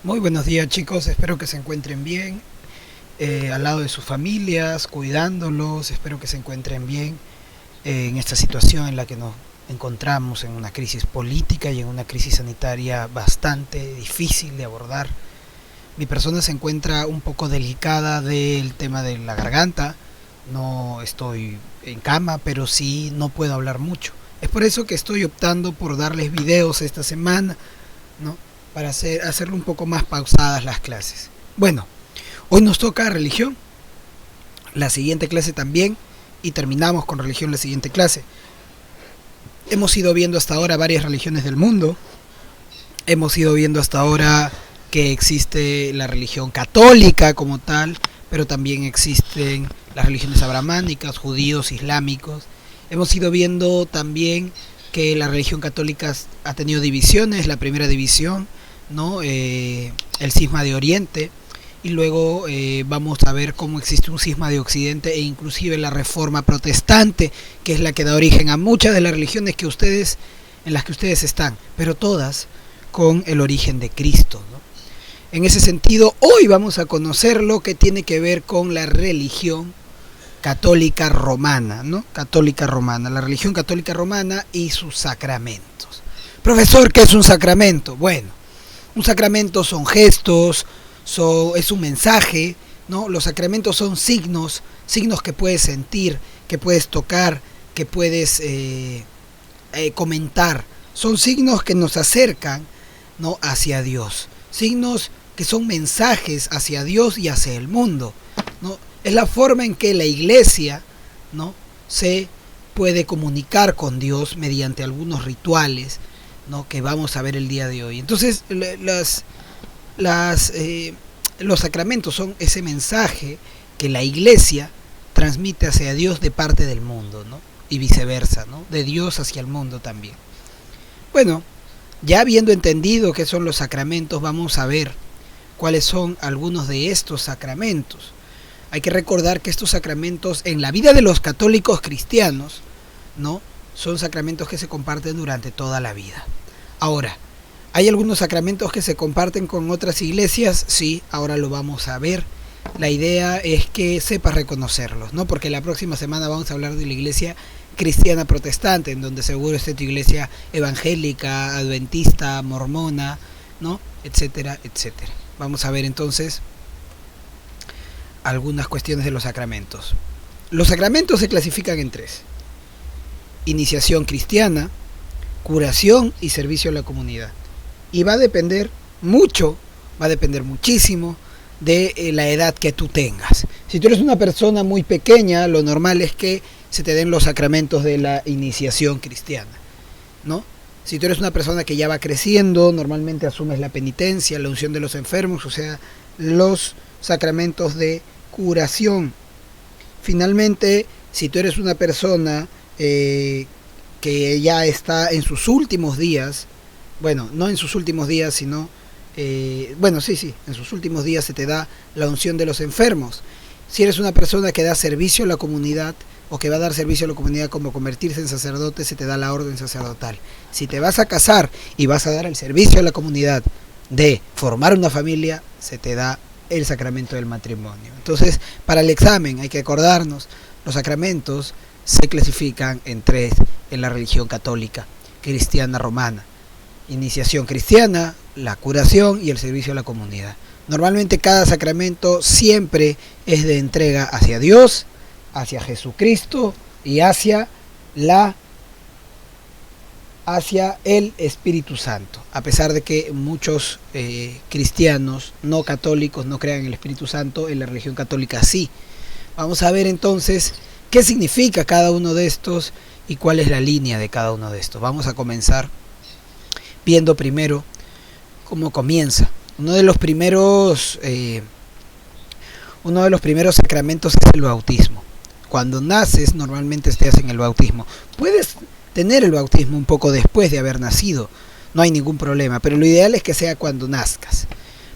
Muy buenos días, chicos, espero que se encuentren bien, al lado de sus familias, cuidándolos. Espero que se encuentren bien en esta situación en la que nos encontramos, en una crisis política y en una crisis sanitaria bastante difícil de abordar. Mi persona se encuentra un poco delicada del tema de la garganta. No estoy en cama, pero sí no puedo hablar mucho. Es por eso que estoy optando por darles videos esta semana, ¿no? Para hacerlo un poco más pausadas las clases. Bueno, hoy nos toca religión, la siguiente clase también, y terminamos con religión la siguiente clase. Hemos ido viendo hasta ahora varias religiones del mundo. Hemos ido viendo hasta ahora que existe la religión católica como tal, pero también existen las religiones abrahámicas, judíos, islámicos. Hemos ido viendo también que la religión católica ha tenido divisiones. La primera división, ¿no? El cisma de Oriente, y luego vamos a ver cómo existe un cisma de Occidente e inclusive la reforma protestante, que es la que da origen a muchas de las religiones en las que ustedes están, pero todas con el origen de Cristo, ¿no? En ese sentido, hoy vamos a conocer lo que tiene que ver con la religión católica romana, ¿no? Católica romana, la religión católica romana y sus sacramentos. Profesor, ¿qué es un sacramento? Bueno, un sacramento son gestos, es un mensaje, ¿no? Los sacramentos son signos, signos que puedes sentir, que puedes tocar, que puedes comentar. Son signos que nos acercan, ¿no? Hacia Dios. Signos que son mensajes hacia Dios y hacia el mundo, ¿no? Es la forma en que la iglesia, ¿no? Se puede comunicar con Dios mediante algunos rituales, ¿no? Que vamos a ver el día de hoy. Entonces, los sacramentos son ese mensaje que la iglesia transmite hacia Dios de parte del mundo, ¿no? Y viceversa, ¿no? De Dios hacia el mundo también. Bueno, ya habiendo entendido qué son los sacramentos, vamos a ver cuáles son algunos de estos sacramentos. Hay que recordar que estos sacramentos en la vida de los católicos cristianos, ¿no? Son sacramentos que se comparten durante toda la vida. Ahora, ¿hay algunos sacramentos que se comparten con otras iglesias? Sí, ahora lo vamos a ver. La idea es que sepas reconocerlos, ¿no? Porque la próxima semana vamos a hablar de la iglesia cristiana protestante, en donde seguro está tu iglesia evangélica, adventista, mormona, ¿no? Etcétera, etcétera. Vamos a ver entonces algunas cuestiones de los sacramentos. Los sacramentos se clasifican en tres: iniciación cristiana, curación y servicio a la comunidad. Y va a depender muchísimo de la edad que tú tengas. Si tú eres una persona muy pequeña, lo normal es que se te den los sacramentos de la iniciación cristiana, ¿no? Si tú eres una persona que ya va creciendo, normalmente asumes la penitencia, la unción de los enfermos, o sea, los sacramentos de curación. Finalmente, si tú eres una persona que ya está en sus últimos días, bueno, no en sus últimos días, sino, en sus últimos días se te da la unción de los enfermos. Si eres una persona que da servicio a la comunidad, o que va a dar servicio a la comunidad como convertirse en sacerdote, se te da la orden sacerdotal. Si te vas a casar y vas a dar el servicio a la comunidad de formar una familia, se te da el sacramento del matrimonio. Entonces, para el examen hay que acordarnos, los sacramentos se clasifican en tres en la religión católica cristiana romana: iniciación cristiana, la curación y el servicio a la comunidad. Normalmente cada sacramento siempre es de entrega hacia Dios, hacia Jesucristo y hacia el Espíritu Santo, a pesar de que muchos cristianos no católicos no crean en el Espíritu Santo. En la religión católica sí. Vamos a ver entonces qué significa cada uno de estos y cuál es la línea de cada uno de estos. Vamos a comenzar viendo primero cómo comienza. Uno de los primeros sacramentos es el bautismo. Cuando naces, normalmente te hacen el bautismo. Puedes tener el bautismo un poco después de haber nacido, no hay ningún problema, pero lo ideal es que sea cuando nazcas.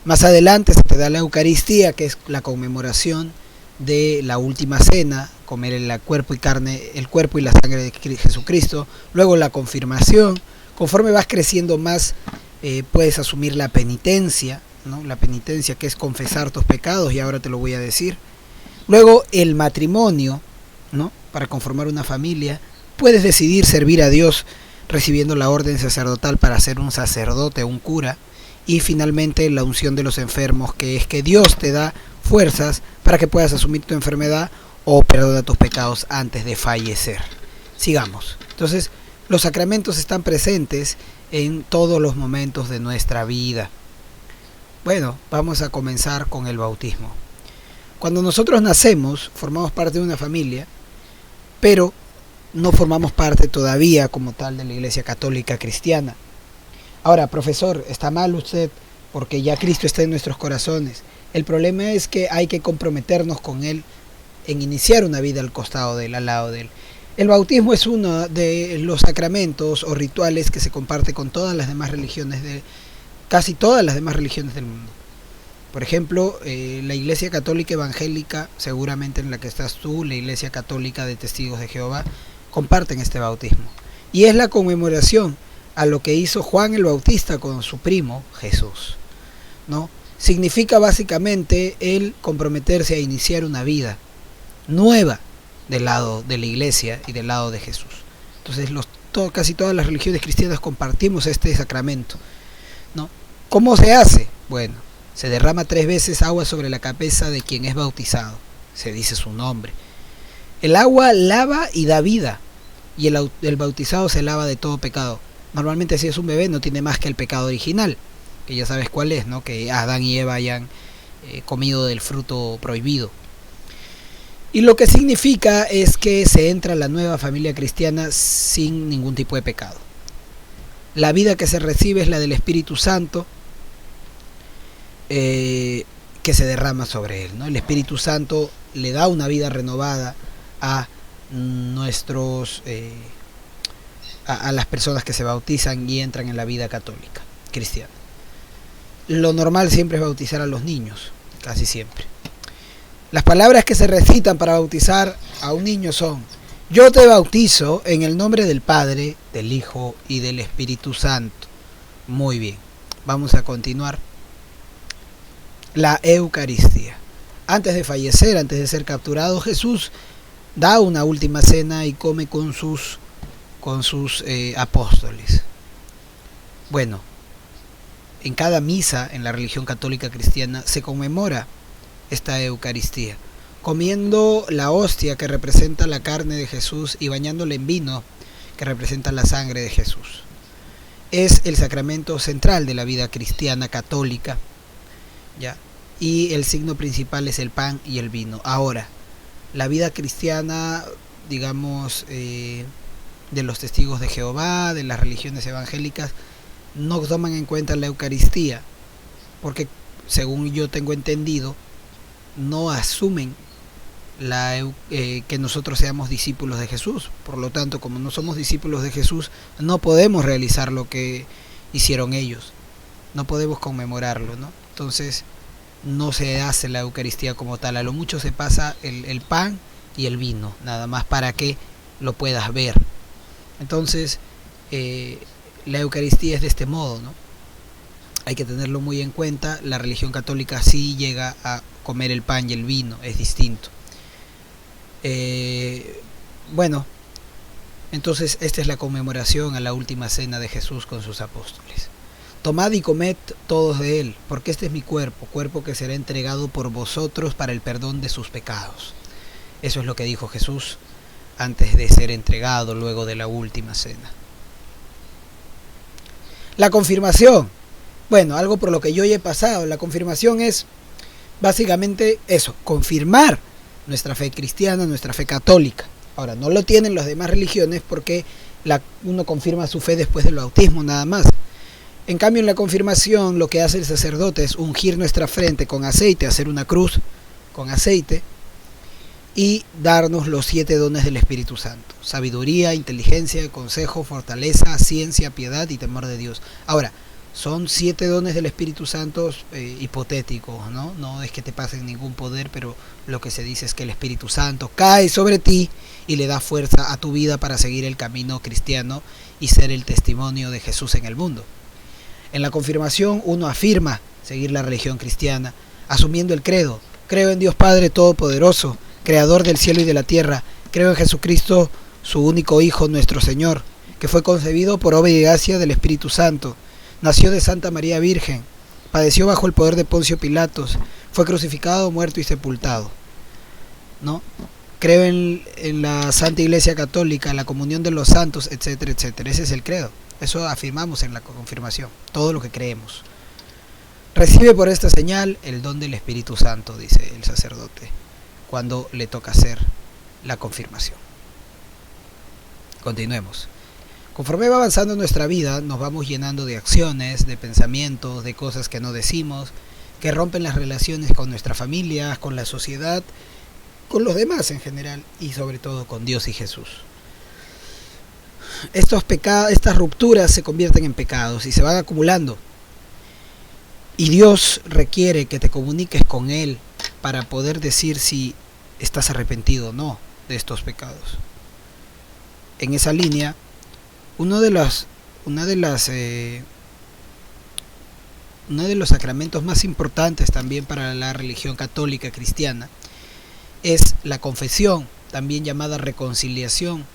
Más adelante se te da la Eucaristía, que es la conmemoración de la última cena, comer el cuerpo y la sangre de Jesucristo. Luego la confirmación. Conforme vas creciendo más, puedes asumir la penitencia, ¿no? La penitencia, que es confesar tus pecados, y ahora te lo voy a decir. Luego el matrimonio, ¿no? Para conformar una familia, puedes decidir servir a Dios recibiendo la orden sacerdotal para ser un sacerdote, un cura. Y finalmente la unción de los enfermos, que es que Dios te da fuerzas para que puedas asumir tu enfermedad o perdona tus pecados antes de fallecer. Sigamos. Entonces, los sacramentos están presentes en todos los momentos de nuestra vida. Bueno, vamos a comenzar con el bautismo. Cuando nosotros nacemos, formamos parte de una familia, pero no formamos parte todavía como tal de la Iglesia Católica Cristiana. Ahora, profesor, está mal usted porque ya Cristo está en nuestros corazones. El problema es que hay que comprometernos con Él en iniciar una vida al costado de Él, al lado de Él. El bautismo es uno de los sacramentos o rituales que se comparte con todas las demás religiones, casi todas las demás religiones del mundo. Por ejemplo, la Iglesia Católica Evangélica, seguramente en la que estás tú, la Iglesia Católica de Testigos de Jehová, comparten este bautismo. Y es la conmemoración a lo que hizo Juan el Bautista con su primo Jesús, ¿no? Significa básicamente el comprometerse a iniciar una vida nueva del lado de la Iglesia y del lado de Jesús. Entonces casi todas las religiones cristianas compartimos este sacramento, ¿no? ¿Cómo se hace? Bueno, se derrama 3 veces agua sobre la cabeza de quien es bautizado, se dice su nombre. El agua lava y da vida, y el bautizado se lava de todo pecado. Normalmente si es un bebé no tiene más que el pecado original, que ya sabes cuál es, ¿no? Que Adán y Eva hayan comido del fruto prohibido. Y lo que significa es que se entra a la nueva familia cristiana sin ningún tipo de pecado. La vida que se recibe es la del Espíritu Santo, que se derrama sobre él, ¿no? El Espíritu Santo le da una vida renovada a nuestros a las personas que se bautizan y entran en la vida católica cristiana. Lo normal siempre es bautizar a los niños, casi siempre. Las palabras que se recitan para bautizar a un niño son: yo te bautizo en el nombre del Padre, del Hijo y del Espíritu Santo. Muy bien, vamos a continuar. La Eucaristía. Antes de fallecer, antes de ser capturado, Jesús da una última cena y come con sus apóstoles. Bueno, en cada misa en la religión católica cristiana se conmemora esta Eucaristía, comiendo la hostia que representa la carne de Jesús y bañándola en vino que representa la sangre de Jesús. Es el sacramento central de la vida cristiana católica, ¿ya? Y el signo principal es el pan y el vino. Ahora, la vida cristiana, digamos, de los testigos de Jehová, de las religiones evangélicas, no toman en cuenta la Eucaristía, porque según yo tengo entendido, no asumen que nosotros seamos discípulos de Jesús. Por lo tanto, como no somos discípulos de Jesús, no podemos realizar lo que hicieron ellos, no podemos conmemorarlo, ¿no? Entonces no se hace la Eucaristía como tal, a lo mucho se pasa el pan y el vino, nada más para que lo puedas ver. Entonces la Eucaristía es de este modo, ¿no? Hay que tenerlo muy en cuenta. La religión católica sí llega a comer el pan y el vino, es distinto. Bueno, entonces esta es la conmemoración a la última cena de Jesús con sus apóstoles. Tomad y comed todos de él, porque este es mi cuerpo, cuerpo que será entregado por vosotros para el perdón de sus pecados. Eso es lo que dijo Jesús antes de ser entregado, luego de la última cena. La confirmación. Bueno, algo por lo que yo ya he pasado. La confirmación es básicamente eso, confirmar nuestra fe cristiana, nuestra fe católica. Ahora, no lo tienen las demás religiones porque uno confirma su fe después del bautismo, nada más. En cambio, en la confirmación lo que hace el sacerdote es ungir nuestra frente con aceite, hacer una cruz con aceite y darnos los 7 dones del Espíritu Santo: sabiduría, inteligencia, consejo, fortaleza, ciencia, piedad y temor de Dios. Ahora, son 7 dones del Espíritu Santo hipotéticos, ¿no? No es que te pasen ningún poder, pero lo que se dice es que el Espíritu Santo cae sobre ti y le da fuerza a tu vida para seguir el camino cristiano y ser el testimonio de Jesús en el mundo. En la confirmación uno afirma seguir la religión cristiana, asumiendo el credo. Creo en Dios Padre Todopoderoso, Creador del cielo y de la tierra. Creo en Jesucristo, su único Hijo, nuestro Señor, que fue concebido por obra y gracia del Espíritu Santo. Nació de Santa María Virgen, padeció bajo el poder de Poncio Pilatos, fue crucificado, muerto y sepultado. ¿No? Creo en la Santa Iglesia Católica, en la comunión de los santos, etcétera, etcétera. Ese es el credo. Eso afirmamos en la confirmación, todo lo que creemos. Recibe por esta señal el don del Espíritu Santo, dice el sacerdote, cuando le toca hacer la confirmación. Continuemos. Conforme va avanzando nuestra vida, nos vamos llenando de acciones, de pensamientos, de cosas que no decimos, que rompen las relaciones con nuestra familia, con la sociedad, con los demás en general y sobre todo con Dios y Jesús. Estas rupturas se convierten en pecados y se van acumulando. Y Dios requiere que te comuniques con Él para poder decir si estás arrepentido o no de estos pecados. En esa línea, uno de los sacramentos más importantes también para la religión católica cristiana es la confesión, también llamada reconciliación.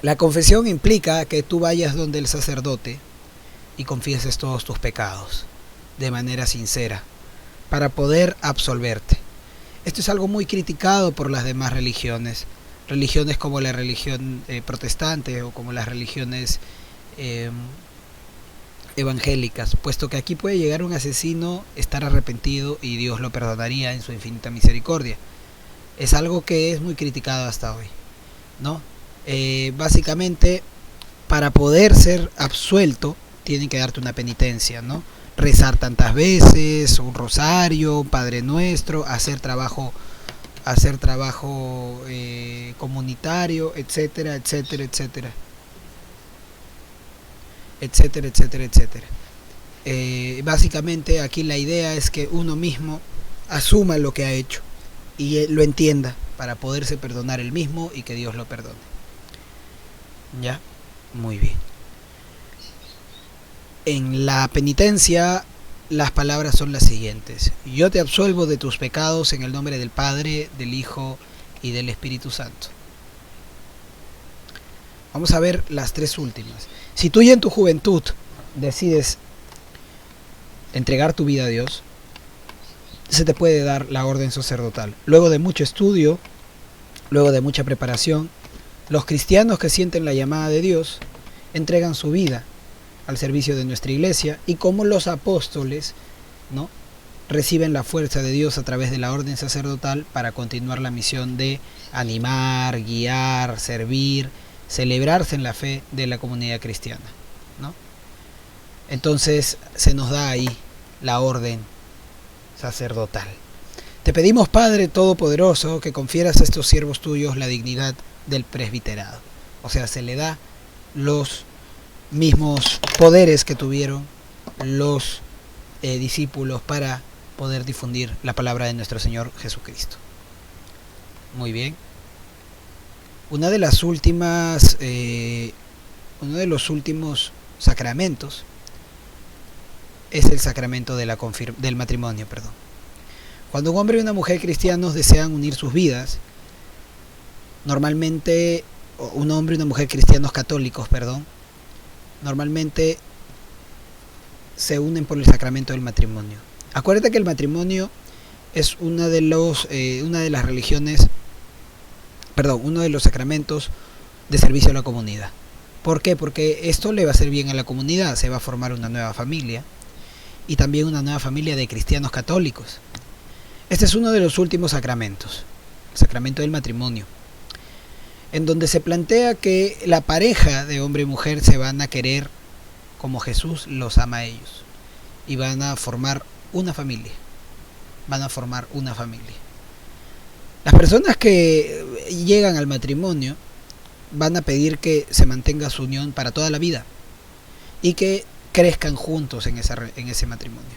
La confesión implica que tú vayas donde el sacerdote y confieses todos tus pecados de manera sincera para poder absolverte. Esto es algo muy criticado por las demás religiones como la religión protestante o como las religiones evangélicas, puesto que aquí puede llegar un asesino, estar arrepentido y Dios lo perdonaría en su infinita misericordia. Es algo que es muy criticado hasta hoy, ¿no? Básicamente, para poder ser absuelto, tienen que darte una penitencia, ¿no? Rezar tantas veces, un rosario, un Padre Nuestro, hacer trabajo comunitario, etcétera, etcétera, etcétera. Etcétera, etcétera, etcétera. Básicamente aquí la idea es que uno mismo asuma lo que ha hecho y lo entienda para poderse perdonar él mismo y que Dios lo perdone. ¿Ya? Muy bien. En la penitencia las palabras son las siguientes: yo te absuelvo de tus pecados en el nombre del Padre, del Hijo y del Espíritu Santo. Vamos a ver las tres últimas. Si tú ya en tu juventud decides entregar tu vida a Dios, se te puede dar la orden sacerdotal. Luego de mucho estudio, luego de mucha preparación, los cristianos que sienten la llamada de Dios entregan su vida al servicio de nuestra iglesia, y como los apóstoles, ¿no?, reciben la fuerza de Dios a través de la orden sacerdotal para continuar la misión de animar, guiar, servir, celebrarse en la fe de la comunidad cristiana, ¿no? Entonces se nos da ahí la orden sacerdotal. Te pedimos, Padre Todopoderoso, que confieras a estos siervos tuyos la dignidad del presbiterado. O sea, se le da los mismos poderes que tuvieron los discípulos para poder difundir la palabra de nuestro Señor Jesucristo. Muy bien. Uno de los últimos sacramentos es el sacramento de del matrimonio. Cuando un hombre y una mujer cristianos desean unir sus vidas, normalmente, un hombre y una mujer cristianos católicos, normalmente se unen por el sacramento del matrimonio. Acuérdate que el matrimonio es uno de los sacramentos de servicio a la comunidad. ¿Por qué? Porque esto le va a hacer bien a la comunidad, se va a formar una nueva familia y también una nueva familia de cristianos católicos. Este es uno de los últimos sacramentos, el sacramento del matrimonio, en donde se plantea que la pareja de hombre y mujer se van a querer como Jesús los ama a ellos y van a formar una familia. Las personas que llegan al matrimonio van a pedir que se mantenga su unión para toda la vida y que crezcan juntos en ese matrimonio,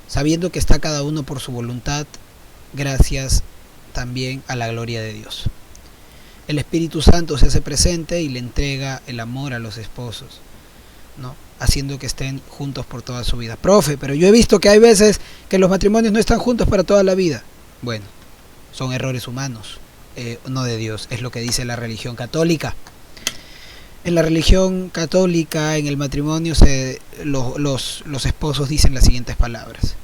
sabiendo que está cada uno por su voluntad, gracias también a la gloria de Dios. El Espíritu Santo se hace presente y le entrega el amor a los esposos, ¿no? haciendo que estén juntos por toda su vida. Profe, pero yo he visto que hay veces que los matrimonios no están juntos para toda la vida. Bueno, son errores humanos, no de Dios, es lo que dice la religión católica. En la religión católica, en el matrimonio, los esposos dicen las siguientes palabras: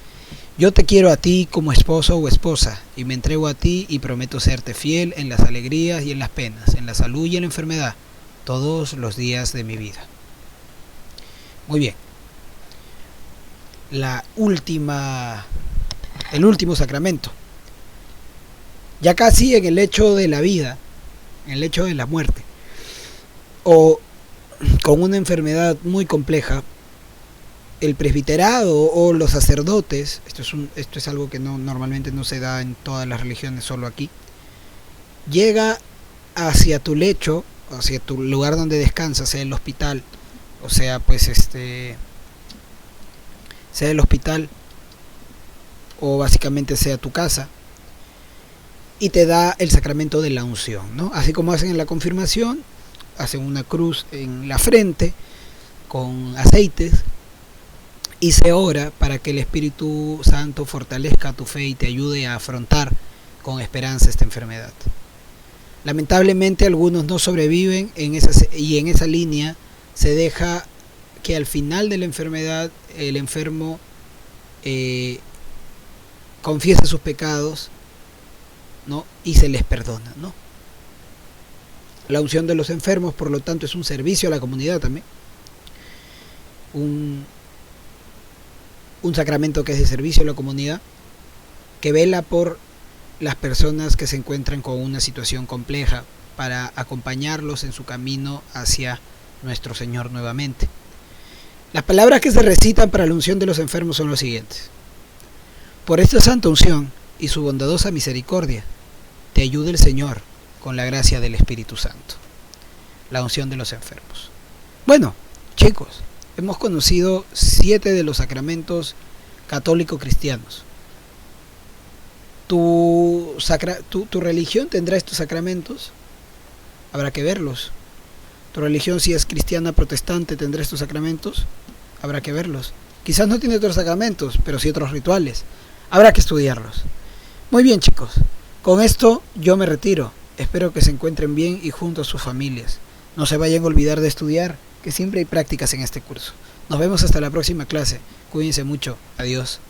yo te quiero a ti como esposo o esposa, y me entrego a ti y prometo serte fiel en las alegrías y en las penas, en la salud y en la enfermedad, todos los días de mi vida. Muy bien. El último sacramento. Ya casi en el hecho de la vida, en el hecho de la muerte, o con una enfermedad muy compleja, el presbiterado o los sacerdotes, esto es algo que normalmente no se da en todas las religiones, solo aquí, llega hacia tu lecho, hacia tu lugar donde descansas, sea el hospital, o sea, pues sea el hospital, o básicamente sea tu casa, y te da el sacramento de la unción, ¿no? Así como hacen en la confirmación, hacen una cruz en la frente con aceites y se ora para que el Espíritu Santo fortalezca tu fe y te ayude a afrontar con esperanza esta enfermedad. Lamentablemente algunos no sobreviven en esa línea se deja que al final de la enfermedad el enfermo confiese sus pecados, ¿no? Y se les perdona, ¿no? La unción de los enfermos, por lo tanto, es un servicio a la comunidad también. Un sacramento que es de servicio a la comunidad, que vela por las personas que se encuentran con una situación compleja para acompañarlos en su camino hacia nuestro Señor nuevamente. Las palabras que se recitan para la unción de los enfermos son los siguientes: por esta santa unción y su bondadosa misericordia, te ayude el Señor con la gracia del Espíritu Santo. La unción de los enfermos. Bueno, chicos, hemos conocido 7 de los sacramentos católicos cristianos. ¿Tu religión tendrá estos sacramentos? Habrá que verlos. ¿Tu religión, si es cristiana protestante, tendrá estos sacramentos? Habrá que verlos. Quizás no tiene otros sacramentos, pero sí otros rituales. Habrá que estudiarlos. Muy bien, chicos. Con esto yo me retiro. Espero que se encuentren bien y junto a sus familias. No se vayan a olvidar de estudiar, que siempre hay prácticas en este curso. Nos vemos hasta la próxima clase. Cuídense mucho. Adiós.